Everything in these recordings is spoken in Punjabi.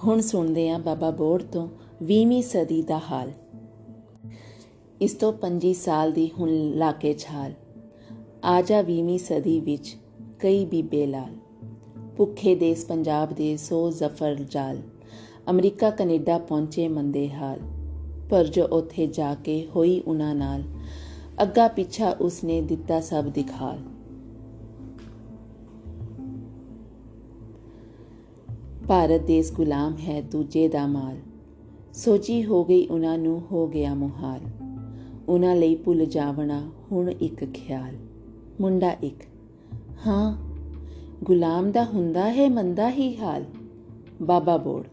ਹੁਣ ਸੁਣਦੇ ਹਾਂ ਬਾਬਾ ਬੋੜ ਤੋਂ 20ਵੀਂ ਸਦੀ ਦਾ ਹਾਲ। ਇਸ ਤੋਂ 25 ਸਾਲ ਦੀ ਹੁਣ ਲਾ ਕੇ ਛਾਲ, ਆ ਜਾ 20ਵੀਂ ਸਦੀ ਵਿੱਚ ਕਈ ਬੀਬੇ ਲਾਲ। ਭੁੱਖੇ ਦੇਸ ਪੰਜਾਬ ਦੇ 100 ਜ਼ਫਰ ਜਾਲ, ਅਮਰੀਕਾ ਕੈਨੇਡਾ ਪਹੁੰਚੇ ਮੰਦੇ ਹਾਲ। ਪਰ ਜੋ ਉੱਥੇ ਜਾ ਕੇ ਹੋਈ ਉਹਨਾਂ ਨਾਲ, ਅੱਗਾ ਪਿੱਛਾ ਉਸਨੇ ਦਿੱਤਾ ਸਭ ਦਿਖਾਲ। ਭਾਰਤ ਦੇਸ ਗੁਲਾਮ ਹੈ ਦੂਜੇ ਦਾ ਮਾਲ, ਸੋਚੀ ਹੋ ਗਈ ਉਹਨਾਂ ਨੂੰ ਹੋ ਗਿਆ ਮੁਹਾਲ। ਉਹਨਾਂ ਲਈ ਭੁੱਲ ਜਾਵਣਾ ਹੁਣ ਇੱਕ ਖਿਆਲ। ਮੁੰਡਾ 1, ਹਾਂ ਗੁਲਾਮ ਦਾ ਹੁੰਦਾ ਹੈ ਮੰਦਾ ਹੀ ਹਾਲ। ਬਾਬਾ ਬੋੜ,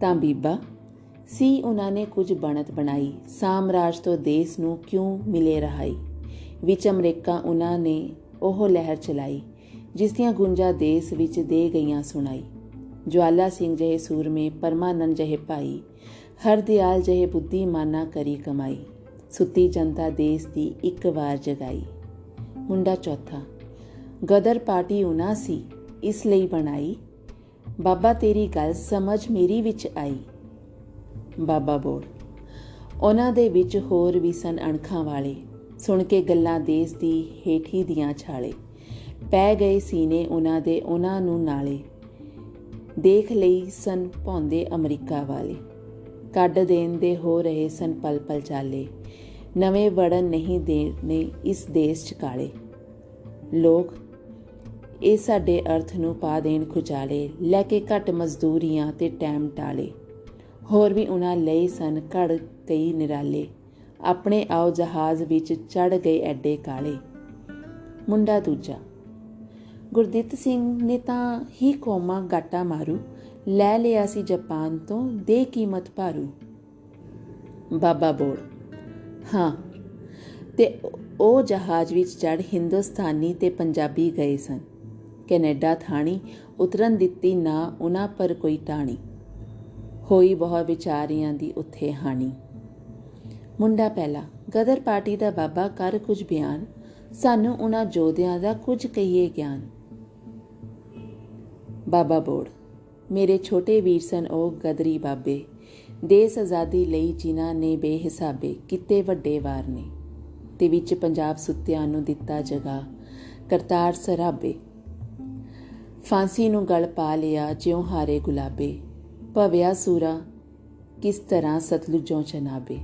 ਤਾਂ ਬੀਬਾ ਸੀ ਉਹਨਾਂ ਨੇ ਕੁਝ ਬਣਤ ਬਣਾਈ, ਸਾਮਰਾਜ ਤੋਂ ਦੇਸ ਨੂੰ ਕਿਉਂ ਮਿਲੇ ਰਹਾਈ। ਵਿੱਚ ਅਮਰੀਕਾ ਉਹਨਾਂ ਨੇ ਉਹ ਲਹਿਰ ਚਲਾਈ, ਜਿਸ ਦੀਆਂ ਗੁੰਜਾਂ ਦੇਸ ਵਿੱਚ ਦੇ ਗਈਆਂ ਸੁਣਾਈ। ਜਵਾਲਾ ਸਿੰਘ ਜਿਹੇ ਸੂਰਮੇ, ਪਰਮਾਨੰਦ ਜਿਹੇ ਭਾਈ, ਹਰਦਿਆਲ ਜਿਹੇ ਬੁੱਧੀਮਾਨਾਂ ਕਰੀ ਕਮਾਈ। ਸੁੱਤੀ ਜਨਤਾ ਦੇਸ ਦੀ ਇੱਕ ਵਾਰ ਜਗਾਈ। ਮੁੰਡਾ 4, ਗਦਰ ਪਾਰਟੀ ਉਹਨਾਂ ਸੀ ਇਸ ਲਈ ਬਣਾਈ, ਬਾਬਾ ਤੇਰੀ ਗੱਲ ਸਮਝ ਮੇਰੀ ਵਿੱਚ ਆਈ। ਬਾਬਾ ਬੋੜ, ਉਹਨਾਂ ਦੇ ਵਿੱਚ ਹੋਰ ਵੀ ਸਨ ਅਣਖਾਂ ਵਾਲੇ, ਸੁਣ ਕੇ ਗੱਲਾਂ ਦੇਸ ਦੀ ਹੇਠੀ ਦੀਆਂ ਛਾਲੇ। ਪੈ ਗਏ ਸੀਨੇ ਉਹਨਾਂ ਦੇ ਉਹਨਾਂ ਨੂੰ ਨਾਲੇ, ਦੇਖ ਲਈ ਸਨ ਭੌਂਦੇ ਅਮਰੀਕਾ ਵਾਲੇ। ਕੱਢ ਦੇਣ ਦੇ ਹੋ ਰਹੇ ਸਨ ਪਲ ਪਲ ਚਾਲੇ, ਨਵੇਂ ਵੜਨ ਨਹੀਂ ਦੇਣੇ ਇਸ ਦੇਸ 'ਚ ਕਾਲੇ। ਲੋਕ ਇਹ ਸਾਡੇ ਅਰਥ ਨੂੰ ਪਾ ਦੇਣ ਖੁਚਾਲੇ, ਲੈ ਕੇ ਘੱਟ ਮਜ਼ਦੂਰੀਆਂ ਤੇ ਟੈਮ ਟਾਲੇ। ਹੋਰ ਵੀ ਉਹਨਾਂ ਲਏ ਸਨ ਘੜ ਕਈ ਨਿਰਾਲੇ, ਆਪਣੇ ਆਓ ਜਹਾਜ਼ ਵਿੱਚ ਚੜ੍ਹ ਗਏ ਐਡੇ ਕਾਲੇ। ਮੁੰਡਾ 2, ਗੁਰਦਿੱਤ ਸਿੰਘ ਨੇ ਤਾਂ ਹੀ ਕੌਮਾਂ ਗਾਟਾ ਮਾਰੂ, ਲੈ ਲਿਆ ਸੀ ਜਾਪਾਨ ਤੋਂ ਦੇ ਕੀਮਤ ਭਾਰੂ। ਬਾਬਾ ਬੋੜ, ਹਾਂ ਤੇ ਉਹ ਜਹਾਜ਼ ਵਿੱਚ ਚੜ੍ਹ ਹਿੰਦੁਸਤਾਨੀ ਤੇ ਪੰਜਾਬੀ ਗਏ ਸਨ। ਕੈਨੇਡਾ ਥਾਣੀ ਉਤਰਨ ਦਿੱਤੀ ਨਾ ਉਹਨਾਂ ਪਰ ਕੋਈ ਟਾਣੀ, ਹੋਈ ਬਹੁਤ ਵਿਚਾਰੀਆਂ ਦੀ ਉੱਥੇ ਹਾਣੀ। ਮੁੰਡਾ 1, ਗਦਰ ਪਾਰਟੀ ਦਾ ਬਾਬਾ ਕਰ ਕੁਝ ਬਿਆਨ, ਸਾਨੂੰ ਉਹਨਾਂ ਯੋਧਿਆਂ ਦਾ ਕੁਝ ਕਹੀਏ ਗਿਆਨ। ਬਾਬਾ ਬੋੜ, ਮੇਰੇ ਛੋਟੇ ਵੀਰ ਸਨ ਉਹ ਗਦਰੀ ਬਾਬੇ, ਦੇਸ ਆਜ਼ਾਦੀ ਲਈ ਜਿਨ੍ਹਾਂ ਨੇ ਬੇਹਿਸਾਬੇ ਕੀਤੇ ਵੱਡੇ ਵਾਰ ਨੇ, ਤੇ ਵਿੱਚ ਪੰਜਾਬ ਸੁੱਤਿਆਂ ਨੂੰ ਦਿੱਤਾ ਜਗਾ ਕਰਤਾਰ ਸਰਾਬੇ। ਫਾਂਸੀ ਨੂੰ ਗਲ ਪਾ ਲਿਆ ਜਿਉਂ ਹਾਰੇ ਗੁਲਾਬੇ, ਭਵਿਆ ਸੂਰਾ ਕਿਸ ਤਰ੍ਹਾਂ ਸਤਲੁਜੋਂ ਚਨਾਬੇ।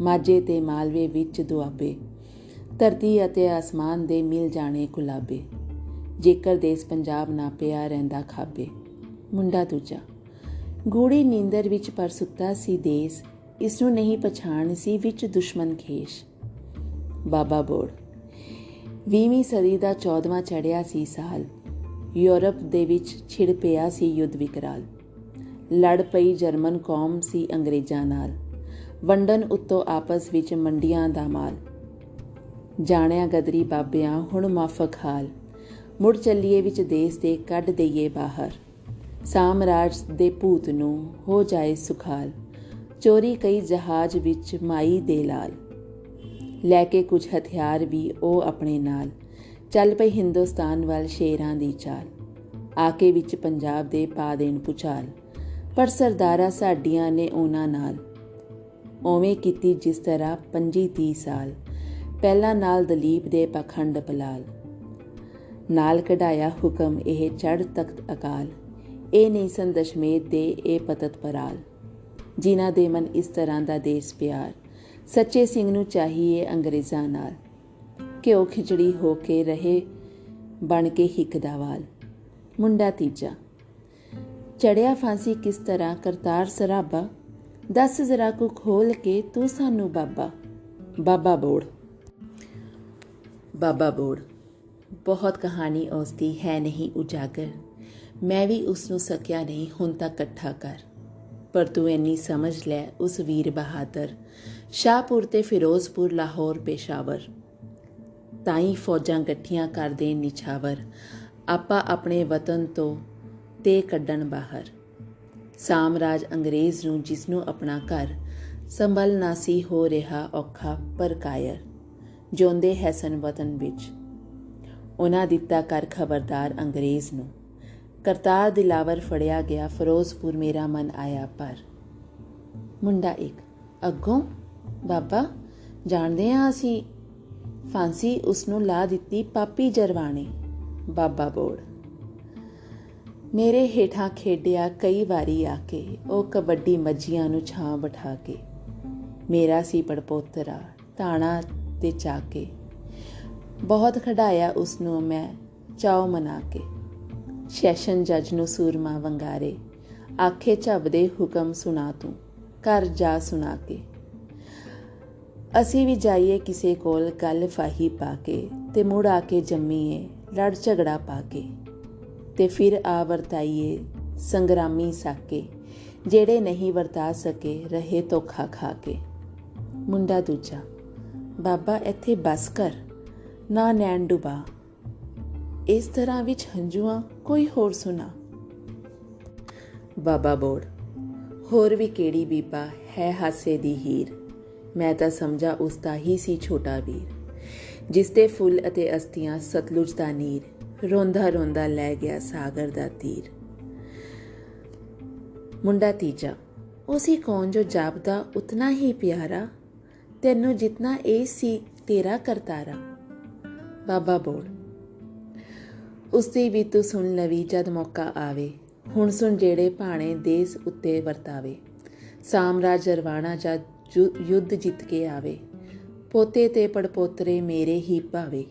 ਮਾਝੇ ਤੇ ਮਾਲਵੇ ਵਿੱਚ ਦੁਆਬੇ, ਧਰਤੀ ਅਤੇ ਆਸਮਾਨ ਦੇ ਮਿਲ ਜਾਣੇ ਗੁਲਾਬੇ, ਜੇਕਰ ਦੇਸ ਪੰਜਾਬ ਨਾ ਪਿਆ ਰਹਿੰਦਾ ਖਾਬੇ। ਮੁੰਡਾ 2, ਗੂੜੀ ਨੀਂਦਰ ਵਿੱਚ ਪਰ ਸੁੱਤਾ ਸੀ ਦੇਸ, ਇਸ ਨੂੰ ਨਹੀਂ ਪਛਾਣ ਸੀ ਵਿੱਚ ਦੁਸ਼ਮਣ ਖੇਸ਼। ਬਾਬਾ ਬੋੜ, 20ਵੀਂ ਸਦੀ ਦਾ 14ਵਾਂ ਚੜ੍ਹਿਆ ਸੀ ਸਾਲ, ਯੂਰਪ ਦੇ ਵਿੱਚ ਛਿੜ ਪਿਆ ਸੀ ਯੁੱਧ ਵਿਕਰਾਲ। ਲੜ ਪਈ ਜਰਮਨ ਕੌਮ ਸੀ ਅੰਗਰੇਜ਼ਾਂ ਨਾਲ, ਵੰਡਣ ਉੱਤੋਂ ਆਪਸ ਵਿੱਚ ਮੰਡੀਆਂ ਦਾ ਮਾਲ। ਜਾਣਿਆ ਗਦਰੀ ਬਾਬਿਆਂ ਹੁਣ ਮਾਫਕ ਹਾਲ, ਮੁੜ ਚੱਲੀਏ ਵਿੱਚ ਦੇਸ ਦੇ ਕੱਢ ਦਈਏ ਬਾਹਰ। ਸਾਮਰਾਜ ਦੇ ਭੂਤ ਨੂੰ ਹੋ ਜਾਏ ਸੁਖਾਲ, ਚੋਰੀ ਕਈ ਜਹਾਜ਼ ਵਿੱਚ ਮਾਈ ਦੇ ਲਾਲ। ਲੈ ਕੇ ਕੁਝ ਹਥਿਆਰ ਵੀ ਉਹ ਆਪਣੇ ਨਾਲ, ਚੱਲ ਪਈ ਹਿੰਦੁਸਤਾਨ ਵੱਲ ਸ਼ੇਰਾਂ ਦੀ ਚਾਲ। ਆ ਕੇ ਵਿੱਚ ਪੰਜਾਬ ਦੇ ਪਾ ਦੇਣ ਭੁਚਾਲ, ਪਰ ਸਰਦਾਰਾਂ ਸਾਡੀਆਂ ਨੇ ਉਹਨਾਂ ਨਾਲ ਉਵੇਂ ਕੀਤੀ ਜਿਸ ਤਰ੍ਹਾਂ 25-30 ਸਾਲ ਪਹਿਲਾਂ ਨਾਲ ਦਲੀਪ ਦੇ ਪਖੰਡ ਪਲਾਲ। ਨਾਲ ਕਢਾਇਆ ਹੁਕਮ ਇਹ ਚੜ੍ਹ ਤਖਤ ਅਕਾਲ, ਇਹ ਨਹੀਂ ਸਨ ਦਸ਼ਮੇਤ ਦੇ ਇਹ ਪਤਤ ਪਰਾਲ। ਜਿਨ੍ਹਾਂ ਦੇ ਮਨ ਇਸ ਤਰ੍ਹਾਂ ਦਾ ਦੇਸ ਪਿਆਰ, ਸੱਚੇ ਸਿੰਘ ਨੂੰ ਚਾਹੀਏ ਅੰਗਰੇਜ਼ਾਂ ਨਾਲ। ਘਿਓ ਖਿਚੜੀ ਹੋ ਕੇ ਰਹੇ ਬਣ ਕੇ ਹਿੱਕ ਦਾ ਵਾਲ। ਮੁੰਡਾ 3, ਚੜਿਆ ਫਾਂਸੀ ਕਿਸ ਤਰ੍ਹਾਂ ਕਰਤਾਰ ਸਰਾਬਾ, ਦੱਸ ਜ਼ਰਾ ਕੁ ਖੋਲ ਕੇ ਤੂੰ ਸਾਨੂੰ ਬਾਬਾ। ਬਾਬਾ ਬੋੜ, ਬਾਬਾ ਬੋੜ, ਬਹੁਤ ਕਹਾਣੀ ਉਸ ਦੀ ਹੈ ਨਹੀਂ ਉਜਾਗਰ, ਮੈਂ ਵੀ ਉਸ ਨੂੰ ਸਕਿਆ ਨਹੀਂ ਹੁਣ ਤੱਕ ਇਕੱਠਾ ਕਰ। ਪਰ ਤੂੰ ਇੰਨੀ ਸਮਝ ਲੈ ਉਸ ਵੀਰ ਬਹਾਦਰ, ਸ਼ਾਹਪੁਰ ਤੇ ਫਿਰੋਜ਼ਪੁਰ, ਲਾਹੌਰ, ਪੇਸ਼ਾਵਰ ਤਾਈਂ ਫੌਜਾਂ ਗੱਠੀਆਂ ਕਰਦੇ ਨਿਛਾਵਰ, ਆਪਾਂ ਆਪਣੇ ਵਤਨ ਤੋਂ ਤੇ ਕੱਢਣ ਬਾਹਰ। ਸਾਮਰਾਜ ਅੰਗਰੇਜ਼ ਨੂੰ ਜਿਸ ਨੂੰ ਆਪਣਾ ਘਰ ਸੰਭਲ ਨਾ ਸੀ ਹੋ ਰਿਹਾ ਔਖਾ, ਪਰ ਕਾਇਰ ਜਿਉਂਦੇ ਹੈ ਸਨ ਵਤਨ ਵਿੱਚ। ਉਹਨਾਂ ਦਿੱਤਾ ਕਰ ਖਬਰਦਾਰ ਅੰਗਰੇਜ਼ ਨੂੰ, ਕਰਤਾਰ ਦਿਲਾਵਰ ਫੜਿਆ ਗਿਆ, ਫਿਰੋਜ਼ਪੁਰ ਮੇਰਾ ਮਨ ਆਇਆ ਪਰ। ਮੁੰਡਾ ਇੱਕ, ਅੱਗੋਂ ਬਾਬਾ ਜਾਣਦੇ ਹਾਂ ਅਸੀਂ, ਫਾਂਸੀ ਉਸਨੂੰ ਲਾ ਦਿੱਤੀ ਪਾਪੀ ਜਰਵਾਣੇ। ਬਾਬਾ ਬੋੜ, ਮੇਰੇ ਹੇਠਾਂ ਖੇਡਿਆ ਕਈ ਵਾਰੀ ਆ ਕੇ, ਉਹ ਕਬੱਡੀ ਮੱਝੀਆਂ ਨੂੰ ਛਾਂ ਬਿਠਾ ਕੇ। ਮੇਰਾ ਸੀ ਪੜਪੋਤਰਾ ਧਾਣਾ ਤੇ ਚਾਕੇ, ਬਹੁਤ ਖਿਡਾਇਆ ਉਸਨੂੰ ਮੈਂ ਚਾਉ ਮਨਾ ਕੇ। ਸੈਸ਼ਨ ਜੱਜ ਨੂੰ ਸੂਰਮਾ ਵੰਗਾਰੇ, ਆਖੇ ਝੱਬਦੇ ਹੁਕਮ ਸੁਣਾ ਤੂੰ, ਘਰ ਜਾ ਸੁਣਾ ਕੇ। ਅਸੀਂ ਵੀ ਜਾਈਏ ਕਿਸੇ ਕੋਲ ਗੱਲ ਫਾਹੀ ਪਾ ਕੇ, ਤੇ ਮੁੜ ਆ ਕੇ ਜੰਮੀਏ ਲੜ ਝਗੜਾ ਪਾ ਕੇ। ਤੇ ਫਿਰ ਆ ਵਰਤਾਈਏ ਸੰਗਰਾਮੀ ਸਾਕੇ, ਜਿਹੜੇ ਨਹੀਂ ਵਰਤਾ ਸਕੇ ਰਹੇ ਧੋਖਾ ਖਾ ਕੇ। ਮੁੰਡਾ ਦੂਜਾ, ਬਾਬਾ ਇੱਥੇ ਬਸ ਕਰ, ਨਾ ਨੈਣ ਡੁਬਾ, ਇਸ ਤਰ੍ਹਾਂ ਵਿੱਚ ਹੰਝੂਆਂ ਕੋਈ ਹੋਰ ਸੁਣਾ। ਬਾਬਾ ਬੋੜ, ਹੋਰ ਵੀ ਕਿਹੜੀ ਬੀਬਾ ਹੈ ਹਾਸੇ ਦੀ ਹੀਰ, ਮੈਂ ਤਾਂ ਸਮਝਾ ਉਸ ਦਾ ਹੀ ਸੀ ਛੋਟਾ ਵੀਰ, ਜਿਸ ਦੇ ਫੁੱਲ ਅਤੇ ਅਸਤੀਆਂ ਸਤਲੁਜ ਦਾ ਨੀਰ, ਰੋਂਦਾ ਰੋਂਦਾ ਲੈ ਗਿਆ ਸਾਗਰ ਦਾ ਤੀਰ। ਮੁੰਡਾ ਤੀਜਾ, ਉਹ ਸੀ ਕੌਣ ਜੋ ਜਾਪਦਾ ਉਤਨਾ ਹੀ ਪਿਆਰਾ, ਤੈਨੂੰ ਜਿਤਨਾ ਇਹ ਸੀ ਤੇਰਾ ਕਰਤਾਰਾ। ਬਾਬਾ ਬੋੜ, ਉਸਦੀ ਵੀ ਤੂੰ ਸੁਣ ਲਵੀ ਜਦ ਮੌਕਾ ਆਵੇ, ਹੁਣ ਸੁਣ ਜਿਹੜੇ ਭਾਣੇ ਦੇਸ ਉੱਤੇ ਵਰਤਾਵੇ। ਸਾਮਰਾਜ ਜਰਵਾਣਾ ਜਦ ਯੁੱਧ ਜਿੱਤ ਕੇ ਆਵੇ, ਪੋਤੇ ਤੇ ਪੜਪੋਤਰੇ ਮੇਰੇ ਹੀ ਭਾਵੇ।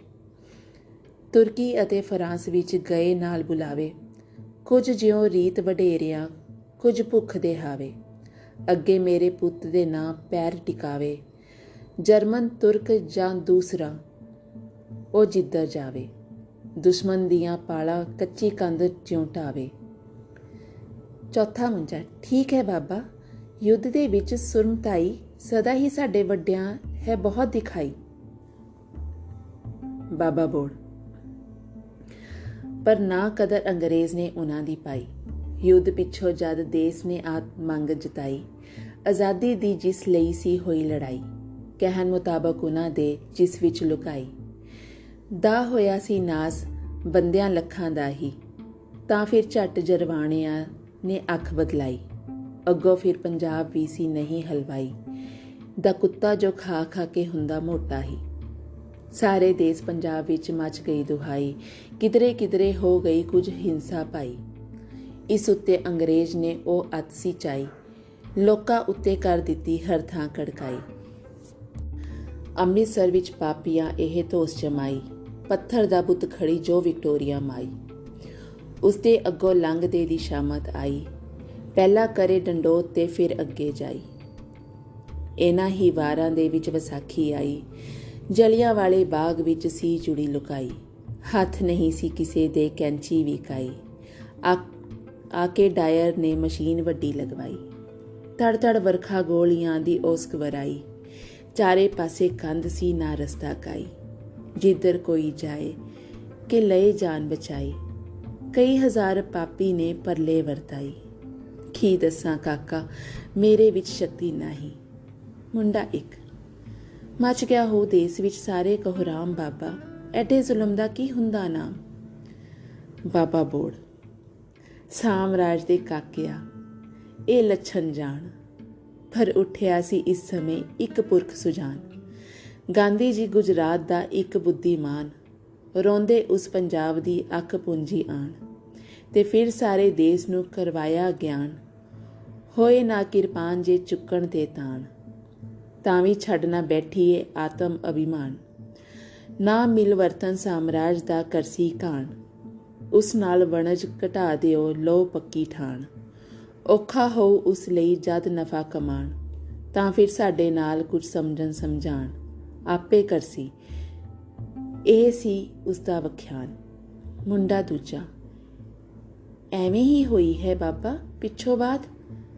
ਤੁਰਕੀ ਅਤੇ ਫਰਾਂਸ ਵਿੱਚ ਗਏ ਨਾਲ ਬੁਲਾਵੇ, ਕੁਝ ਜਿਉਂ ਰੀਤ ਵਡੇਰਿਆਂ ਕੁਝ ਭੁੱਖ ਦੇ ਹਾਵੇ। ਅੱਗੇ ਮੇਰੇ ਪੁੱਤ ਦੇ ਨਾਂ ਪੈਰ ਟਿਕਾਵੇ, ਜਰਮਨ ਤੁਰਕ ਜਾਂ ਦੂਸਰਾ ਉਹ ਜਿੱਧਰ ਜਾਵੇ। ਦੁਸ਼ਮਣ ਦੀਆਂ ਪਾਲਾਂ ਕੱਚੀ ਕੰਧ ਜਿਉਂ ਢਾਵੇ। ਚੌਥਾ ਮੁੰਡਾ, ਠੀਕ ਹੈ ਬਾਬਾ, ਯੁੱਧ ਦੇ ਵਿੱਚ ਸੁਰਮਤਾਈ ਸਦਾ ਹੀ ਸਾਡੇ ਵੱਡਿਆਂ ਹੈ ਬਹੁਤ ਦਿਖਾਈ। ਬਾਬਾ ਬੋੜ, ਪਰ ਨਾ ਕਦਰ ਅੰਗਰੇਜ਼ ਨੇ ਉਹਨਾਂ ਦੀ ਪਾਈ। ਯੁੱਧ ਪਿੱਛੋਂ ਜਦ ਦੇਸ ਨੇ ਆਤਮ ਮੰਗ ਜਤਾਈ, ਆਜ਼ਾਦੀ ਦੀ ਜਿਸ ਲਈ ਸੀ ਹੋਈ ਲੜਾਈ, ਕਹਿਣ ਮੁਤਾਬਕ ਉਹਨਾਂ ਦੇ ਜਿਸ ਵਿੱਚ ਲੁਕਾਈ। ਦਾ ਹੋਇਆ ਸੀ ਨਾਸ ਬੰਦਿਆਂ ਲੱਖਾਂ ਦਾ ਹੀ, ਤਾਂ ਫਿਰ ਝੱਟ ਜਰਵਾਣਿਆਂ ਨੇ ਅੱਖ ਬਦਲਾਈ। ਅੱਗੋਂ ਫਿਰ ਪੰਜਾਬ ਵੀ ਸੀ ਨਹੀਂ ਹਲਵਾਈ, ਦਾ ਕੁੱਤਾ ਜੋ ਖਾ ਖਾ ਕੇ ਹੁੰਦਾ ਮੋਟਾ ਹੀ। ਸਾਰੇ ਦੇਸ ਪੰਜਾਬ ਵਿੱਚ ਮਚ ਗਈ ਦੁਹਾਈ, ਕਿਧਰੇ ਕਿਧਰੇ ਹੋ ਗਈ ਕੁਝ ਹਿੰਸਾ ਪਾਈ। ਇਸ ਉੱਤੇ ਅੰਗਰੇਜ਼ ਨੇ ਉਹ ਅੱਤ ਸੀ ਚਾਈ, ਲੋਕਾਂ ਉੱਤੇ ਕਰ ਦਿੱਤੀ ਹਰ ਥਾਂ ਕੜਕਾਈ। ਅੰਮ੍ਰਿਤਸਰ ਵਿੱਚ ਪਾਪੀਆਂ ਇਹ ਧੋਸ ਜਮਾਈ, ਪੱਥਰ ਦਾ ਬੁੱਤ ਖੜੀ ਜੋ ਵਿਕਟੋਰੀਆ ਮਾਈ। ਉਸਦੇ ਅੱਗੋਂ ਲੰਘਦੇ ਦੀ ਸ਼ਾਮਤ ਆਈ, ਪਹਿਲਾਂ ਕਰੇ ਡੰਡੋਤ ਤੇ ਫਿਰ ਅੱਗੇ ਜਾਈ। ਇਹਨਾਂ ਹੀ ਵਾਰਾਂ ਦੇ ਵਿੱਚ ਵਿਸਾਖੀ ਆਈ, ਜਲਿਆਂ ਵਾਲੇ ਬਾਗ ਵਿੱਚ ਸੀ ਜੁੜੀ ਲੁਕਾਈ। ਹੱਥ ਨਹੀਂ ਸੀ ਕਿਸੇ ਦੇ ਕੈਂਚੀ ਵੀ ਕਾਈ, ਆ ਕੇ ਡਾਇਰ ਨੇ ਮਸ਼ੀਨ ਵੱਡੀ ਲਗਵਾਈ। ਤੜ ਤੜ ਵਰਖਾ ਗੋਲੀਆਂ ਦੀ ਓਸਕ ਵਰਾਈ, ਚਾਰੇ ਪਾਸੇ ਕੰਧ ਸੀ ਨਾ ਰਸਤਾ ਕਾਈ। ਜਿੱਧਰ ਕੋਈ ਜਾਏ ਕਿ ਲਏ ਜਾਨ ਬਚਾਈ, ਕਈ ਹਜ਼ਾਰ ਪਾਪੀ ਨੇ ਪਰਲੇ ਵਰਤਾਈ। ਕੀ ਦੱਸਾਂ ਕਾਕਾ ਮੇਰੇ ਵਿੱਚ ਸ਼ਕਤੀ ਨਹੀਂ। ਮੁੰਡਾ ਇੱਕ, ਮਚ ਗਿਆ ਹੋ ਦੇਸ ਵਿੱਚ ਸਾਰੇ ਕਹੁਰਾਮ ਬਾਬਾ, ਐਡੇ ਜ਼ੁਲਮ ਦਾ ਕੀ ਹੁੰਦਾ ਨਾਮ। ਬਾਬਾ ਬੋੜ, ਸਾਮਰਾਜ ਦੇ ਕਾਕਿਆ ਇਹ ਲੱਛਣ ਜਾਣ, ਪਰ ਉੱਠਿਆ ਸੀ ਇਸ ਸਮੇਂ ਇੱਕ ਪੁਰਖ ਸੁਜਾਨ। ਗਾਂਧੀ ਜੀ ਗੁਜਰਾਤ ਦਾ ਇੱਕ ਬੁੱਧੀਮਾਨ, ਰੋਂਦੇ ਉਸ ਪੰਜਾਬ ਦੀ ਅੱਖ ਪੂੰਜੀ ਆਣ। ਤੇ ਫਿਰ ਸਾਰੇ ਦੇਸ ਨੂੰ ਕਰਵਾਇਆ ਗਿਆਨ, ਹੋਏ ਨਾ ਕਿਰਪਾਨ ਜੇ ਚੁੱਕਣ ਤੇ ਤਾਣ। ਤਾਂ ਵੀ ਛੱਡ ਨਾ ਬੈਠੀਏ ਆਤਮ ਅਭਿਮਾਨ, ਨਾ ਮਿਲ ਵਰਤਨ ਸਾਮਰਾਜ ਦਾ ਕਰਸੀ ਘਾਣ। ਉਸ ਨਾਲ ਵਣਜ ਘਟਾ ਦਿਓ ਲੋ ਪੱਕੀ ਠਾਣ, ਔਖਾ ਹੋਊ ਉਸ ਲਈ ਜਦ ਨਫਾ ਕਮਾਣ। ਤਾਂ ਫਿਰ ਸਾਡੇ ਨਾਲ ਕੁਝ ਸਮਝਣ ਸਮਝਾਣ, ਆਪੇ ਕਰਸੀ ਇਹ ਸੀ ਉਸਦਾ ਵਖਿਆਨ। ਮੁੰਡਾ ਦੂਜਾ, ਐਵੇਂ ਹੀ ਹੋਈ ਹੈ ਬਾਬਾ ਪਿੱਛੋਂ ਬਾਤ,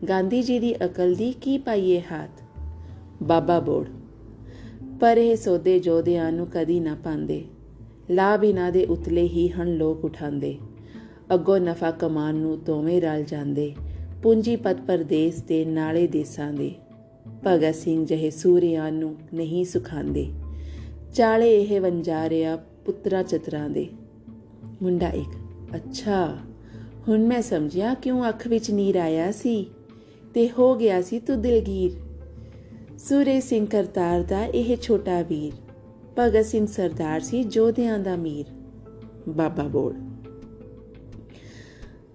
ਗਾਂਧੀ ਜੀ ਦੀ ਅਕਲ ਦੀ ਕੀ ਪਾਈਏ ਹਾਥ। ਬਾਬਾ ਬੋੜ, ਪਰ ਇਹ ਸੌਦੇ ਜੋਧਿਆਂ ਨੂੰ ਕਦੀ ਨਾ ਪਾਉਂਦੇ, ਲਾਭ ਇਹਨਾਂ ਦੇ ਉਤਲੇ ਹੀ ਹਨ ਲੋਕ ਉਠਾਉਂਦੇ। ਅੱਗੋਂ ਨਫਾ ਕਮਾਨ ਨੂੰ ਦੋਵੇਂ ਰਲ ਜਾਂਦੇ, ਪੂੰਜੀਪਤ ਪਰਦੇਸ ਦੇ ਨਾਲੇ ਦੇਸਾਂ ਦੇ। ਭਗਤ ਸਿੰਘ ਜਿਹੇ ਸੂਰਿਆਂ ਨੂੰ ਨਹੀਂ ਸੁਖਾਉਂਦੇ, ਚਾਲੇ ਇਹ ਵੰਜਾਰਿਆ ਪੁੱਤਰਾਂ ਚਤਰਾਂ ਦੇ। ਮੁੰਡਾ ਇੱਕ, ਅੱਛਾ ਹੁਣ ਮੈਂ ਸਮਝਿਆ ਕਿਉਂ ਅੱਖ ਵਿੱਚ ਨੀਰ ਆਇਆ ਸੀ ਤੇ ਹੋ ਗਿਆ ਸੀ ਤੂੰ ਦਿਲਗੀਰ। ਸੂਰੇ ਸਿੰਘ ਕਰਤਾਰ ਦਾ ਇਹ ਛੋਟਾ ਵੀਰ, ਭਗਤ ਸਿੰਘ ਸਰਦਾਰ ਸੀ ਯੋਧਿਆਂ ਦਾ ਮੀਰ। ਬਾਬਾ ਬੋੜ।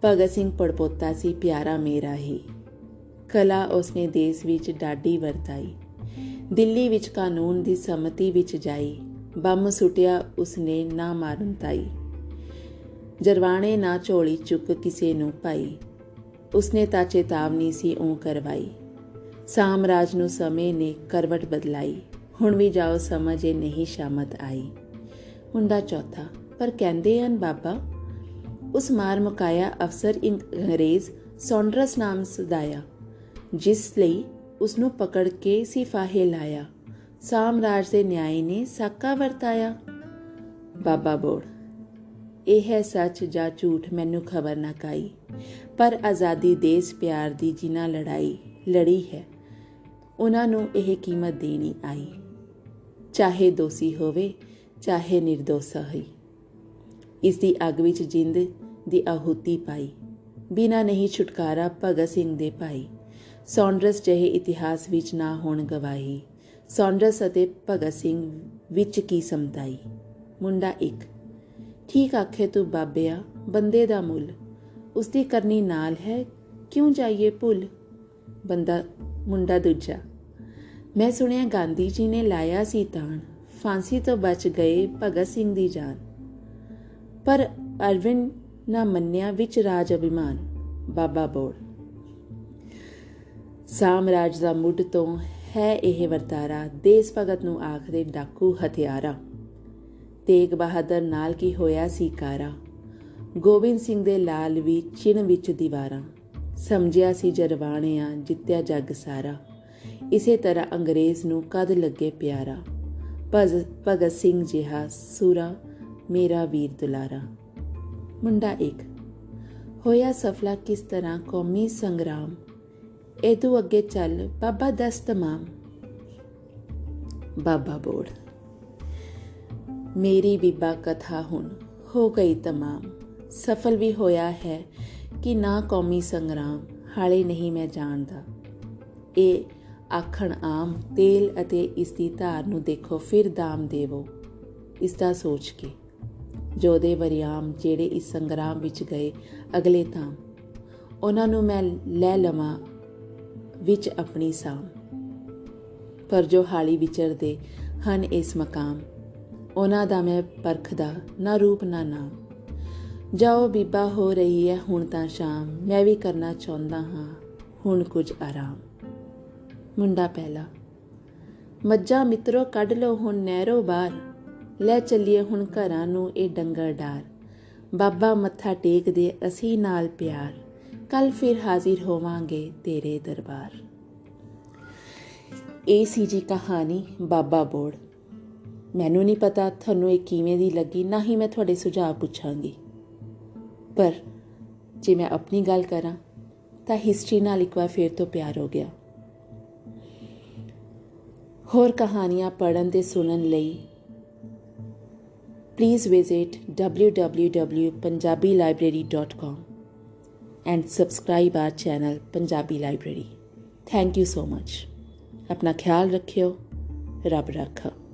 ਭਗਤ ਸਿੰਘ ਪੜਪੋਤਾ ਸੀ ਪਿਆਰਾ ਮੇਰਾ ਹੀ, ਕਲਾ ਉਸਨੇ ਦੇਸ਼ ਵਿੱਚ ਡਾਢੀ ਵਰਤਾਈ। ਦਿੱਲੀ ਵਿੱਚ ਕਾਨੂੰਨ ਦੀ ਸੰਮਤੀ ਵਿੱਚ ਜਾਈ, ਬੰਮ ਸੁੱਟਿਆ ਉਸਨੇ ਨਾ ਮਾਰਨ ਤਾਈ। ਜਰਵਾਣੇ ਨਾ ਝੋਲੀ ਚੁੱਕ ਕਿਸੇ ਨੂੰ ਪਾਈ, ਉਸਨੇ ਤਾਂ ਚੇਤਾਵਨੀ ਸੀ ਉਹ ਕਰਵਾਈ। ਸਾਮਰਾਜ ਨੂੰ ਸਮੇਂ ਨੇ ਕਰਵਟ ਬਦਲਾਈ, ਹੁਣ ਵੀ ਜਾਓ ਸਮਝ ਇਹ ਨਹੀਂ ਸ਼ਾਮਤ ਆਈ। ਮੁੰਡਾ ਚੌਥਾ। ਪਰ ਕਹਿੰਦੇ ਹਨ ਬਾਬਾ ਉਸ ਮਾਰ ਮੁਕਾਇਆ ਅਫਸਰ ਅੰਗਰੇਜ਼ ਸੌਂਡਰਸ ਨਾਮ ਸਦਾਇਆ, ਜਿਸ ਲਈ ਉਸਨੂੰ ਪਕੜ ਕੇ ਸਿਫਾਹੇ ਲਾਇਆ। ਸਾਮਰਾਜ ਦੇ ਨਿਆਈ ਨੇ ਸਾਕਾ ਵਰਤਾਇਆ। ਬਾਬਾ ਬੋੜ। ਇਹ ਹੈ ਸੱਚ ਜਾਂ ਝੂਠ ਮੈਨੂੰ ਖਬਰ ਨਾ ਕਾਈ, ਪਰ ਆਜ਼ਾਦੀ ਦੇਸ਼ ਪਿਆਰ ਦੀ ਜਿਨ੍ਹਾਂ ਲੜਾਈ ਲੜੀ ਹੈ ਉਹਨਾਂ ਨੂੰ ਇਹ ਕੀਮਤ ਦੇਣੀ ਆਈ। ਚਾਹੇ ਦੋਸ਼ੀ ਹੋਵੇ ਚਾਹੇ ਨਿਰਦੋਸ਼ ਹੀ, ਇਸ ਦੀ ਅੱਗ ਵਿੱਚ ਜਿੰਦ ਦੀ ਆਹੂਤੀ ਪਾਈ। ਬਿਨਾਂ ਨਹੀਂ ਛੁਟਕਾਰਾ ਭਗਤ ਸਿੰਘ ਦੇ ਭਾਈ। ਸੌਂਡਰਸ ਜਿਹੇ ਇਤਿਹਾਸ ਵਿੱਚ ਨਾ ਹੋਣ ਗਵਾਹੀ, ਸੌਂਡਰਸ ਅਤੇ ਭਗਤ ਸਿੰਘ ਵਿੱਚ ਕੀ ਸਮਤਾਈ। ਮੁੰਡਾ ਇੱਕ। ਠੀਕ ਆਖੇ ਤੂੰ ਬਾਬਿਆ ਬੰਦੇ ਦਾ ਮੁੱਲ, ਉਸਦੀ ਕਰਨੀ ਨਾਲ ਹੈ ਕਿਉਂ ਜਾਈਏ ਭੁੱਲ। ਮੁੰਡਾ ਦੂਜਾ। ਮੈਂ ਸੁਣਿਆ ਗਾਂਧੀ ਜੀ ਨੇ ਲਾਇਆ ਸੀ ਤਾਣ, ਫਾਂਸੀ ਤੋਂ ਬਚ ਗਏ ਭਗਤ ਸਿੰਘ ਦੀ ਜਾਨ। ਪਰ ਅਰਵਿੰਦ ਨਾ ਮੰਨਿਆ ਵਿੱਚ ਰਾਜ ਅਭਿਮਾਨ। ਬਾਬਾ ਬੋੜ। ਸਾਮਰਾਜ ਦਾ ਮੁੱਢ ਤੋਂ ਹੈ ਇਹ ਵਰਤਾਰਾ, ਦੇਸ਼ ਭਗਤ ਨੂੰ ਆਖਦੇ ਡਾਕੂ ਹਥਿਆਰਾ। ਤੇਗ ਬਹਾਦਰ ਨਾਲ ਕੀ ਹੋਇਆ ਸੀ ਕਾਰਾ, ਗੋਬਿੰਦ ਸਿੰਘ ਦੇ ਲਾਲ ਵੀ ਚਿੰਨ ਵਿੱਚ ਦੀਵਾਰਾਂ। ਸਮਝਿਆ ਸੀ ਜਰਵਾਣਿਆਂ ਜਿੱਤਿਆ ਜੱਗ ਸਾਰਾ, ਇਸੇ ਤਰ੍ਹਾਂ ਅੰਗਰੇਜ਼ ਨੂੰ ਕਦ ਲੱਗੇ ਪਿਆਰਾ। ਭਗਤ ਸਿੰਘ ਜਿਹਾ ਸੂਰਾ ਮੇਰਾ ਵੀਰ ਦੁਲਾਰਾ। ਮੁੰਡਾ ਇੱਕ। ਹੋਇਆ ਸਫਲਾ ਕਿਸ ਤਰ੍ਹਾਂ ਕੌਮੀ ਸੰਗਰਾਮ, ਇਹਦੂ ਅੱਗੇ ਚੱਲ ਬਾਬਾ ਦੱਸ ਤਮਾਮ। ਬਾਬਾ ਬੋੜ। ਮੇਰੀ ਬੀਬਾ ਕਥਾ ਹੁਣ ਹੋ ਗਈ ਤਮਾਮ, ਸਫਲ ਵੀ ਹੋਇਆ ਹੈ ਕਿ ਨਾ ਕੌਮੀ ਸੰਗਰਾਮ, ਹਾਲੇ ਨਹੀਂ ਮੈਂ ਜਾਣਦਾ। ਇਹ ਆਖਣ ਆਮ, ਤੇਲ ਅਤੇ ਇਸ ਦੀ ਧਾਰ ਨੂੰ ਦੇਖੋ ਫਿਰ ਦਾਮ ਦੇਵੋ ਇਸ ਦਾ ਸੋਚ ਕੇ। ਜੋਧੇ ਵਰਿਆਮ ਜਿਹੜੇ ਇਸ ਸੰਗਰਾਮ ਵਿੱਚ ਗਏ ਅਗਲੇ ਥਾਮ, ਉਹਨਾਂ ਨੂੰ ਮੈਂ ਲੈ ਲਵਾਂ ਵਿੱਚ ਆਪਣੀ ਸਾਮ। ਪਰ ਜੋ ਹਾਲੀ ਵਿਚਰਦੇ ਹਨ ਇਸ ਮਕਾਮ, ਉਹਨਾਂ ਦਾ ਮੈਂ ਪਰਖਦਾ ਨਾ ਰੂਪ ਨਾ ਨਾਮ। ਜਾਓ ਬੀਬਾ ਹੋ ਰਹੀ ਹੈ ਹੁਣ ਤਾਂ ਸ਼ਾਮ, ਮੈਂ ਵੀ ਕਰਨਾ ਚਾਹੁੰਦਾ ਹਾਂ ਹੁਣ ਕੁਝ ਆਰਾਮ। ਮੁੰਡਾ ਪਹਿਲਾ। ਮੱਝਾਂ ਮਿੱਤਰੋ ਕੱਢ ਲਓ ਹੁਣ ਨਹਿਰੋਂ ਬਾਹਰ, ਲੈ ਚੱਲੀਏ ਹੁਣ ਘਰਾਂ ਨੂੰ ਇਹ ਡੰਗਰ ਡਾਰ। ਬਾਬਾ ਮੱਥਾ ਟੇਕਦੇ ਅਸੀਂ ਨਾਲ ਪਿਆਰ, ਕੱਲ ਫਿਰ ਹਾਜ਼ਰ ਹੋਵਾਂਗੇ ਤੇਰੇ ਦਰਬਾਰ। ਇਹ ਸੀ ਜੀ ਕਹਾਣੀ ਬਾਬਾ ਬੋੜ। ਮੈਨੂੰ ਨਹੀਂ ਪਤਾ ਤੁਹਾਨੂੰ ਇਹ ਕਿਵੇਂ ਦੀ ਲੱਗੀ, ਨਾ ਹੀ ਮੈਂ ਤੁਹਾਡੇ ਸੁਝਾਅ ਪੁੱਛਾਂਗੀ। ਪਰ ਜੇ ਮੈਂ ਆਪਣੀ ਗੱਲ ਕਰਾਂ ਤਾਂ ਹਿਸਟਰੀ ਨਾਲ ਇੱਕ ਵਾਰ ਫਿਰ ਤੋਂ ਪਿਆਰ ਹੋ ਗਿਆ। ਹੋਰ ਕਹਾਣੀਆਂ ਪੜ੍ਹਨ ਤੇ ਸੁਣਨ ਲਈ please visit www.punjabilibrary.com and subscribe our channel Punjabi Library. Thank you so much. अपना ख्याल रखियो, रब रखा।